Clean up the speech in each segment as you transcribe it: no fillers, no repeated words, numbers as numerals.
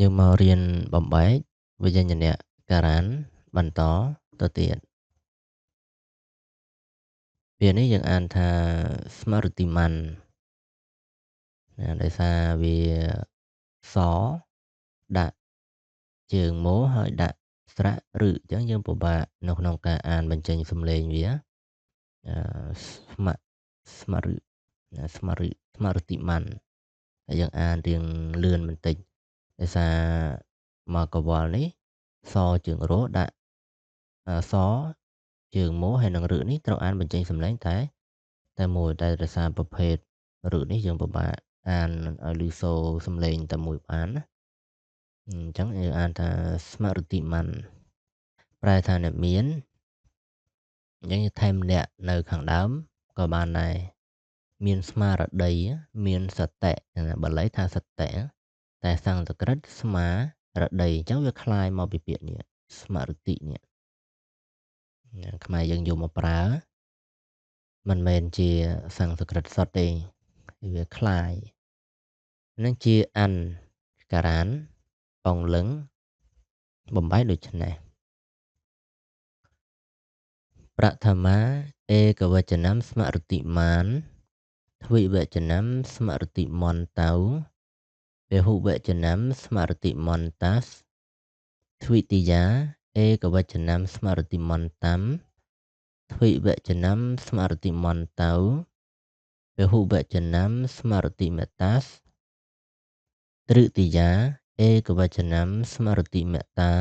យើងមករៀនបំបែកវិញ្ញាណការ៉ានបន្តទៅទៀតពាក្យនេះយើងអានថាស្មារតីម៉ាន់ណាដោយសារវាសដាក់ជើងម៉ូហើយដាក់ស្រៈឬអញ្ចឹងយើងពិបាកនៅក្នុងការអានបញ្ចេញសំឡេងវាអឺស្មាស្មារឹណាស្មារតីម៉ាន់ហើយយើងអានរៀងលឿនបន្តិចដោយសារមកកវលនេះសជើងរោដាក់សជើងម៉ូហើយនឹងរឹនេះត្រូវអានបញ្ចេញសំឡេងតែមួយតែដោយសារប្រភេទរឹនេះយើងពិបាកអានឲ្យឮសូរសំឡេងតែមួយបានណាអញ្ចឹងយើងអានថាស្មារតីម៉ាន់ប្រែថាអ្នកមានអញ្ចឹងថែមអ្នកនៅខាងដើមក៏បានដែរមានស្មារតីមានសតិបាលីថាសតិតែសំស្ក្រឹតស្មារតីអញ្ចឹងវាคล้ายមកពីពាក្យនេះស្មារតីនេះខ្មែរយើងយកមកប្រើមិនមែនជាសំស្ក្រឹតសុទ្ធទេវាคล้ายនឹងជាអានការ៉ានបងលឹងបំបីដូចនេះប្រថមាឯកវចនំស្មារតីមាន ទ្វិវចនំស្មារតីមន្តៅពហុវចនំស្មារតីមន្តាសទ្វិតិយាឯកវចនំស្មារតីមន្តំទ្វិវចនំស្មារតីមន្តៅពហុវចនំស្មារតីមតាសទ្រឹតិយាឯកវចនំស្មារតីមតា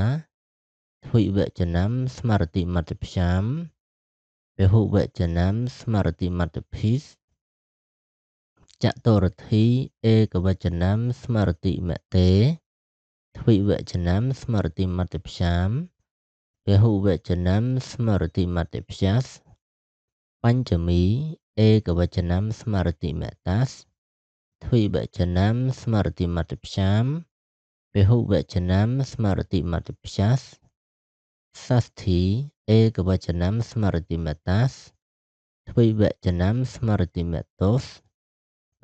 ទ្វិវចនំស្មារតីមត្តព្យាមពហុវចនំស្មារតីមត្តភិសចតុរធិឯកវចនំស្មារតីមតេទ្វិវចនំស្មារតីមត្តព្យាមពហុវចនំស្មារតីមត្តព្យាសបញ្ចមីឯកវចនំស្មារតីមតាសទ្វិវចនំស្មារតីមត្តព្យាមពហុវចនំស្មារតីមត្តព្យាសសស្ធីឯកវចនំស្មារតីមតាសទ្វិវចនំស្មារតីមតោស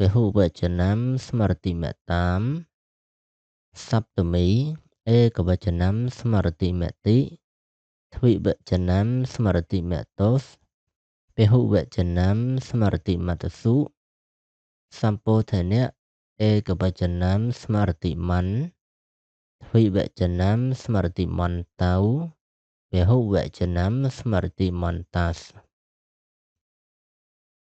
ពហុវចនំស្មារតីមតាមសព្ទមីឯកវចនំស្មារតីមតិទ្វិវចនំស្មារតីមតោសពហុវចនំស្មារតីមតសុសម្ពោធនៈឯកវចនំស្មារតីមន្តទ្វិវចនំស្មារតីមន្តៅពហុវចនំស្មារតីមន្តាស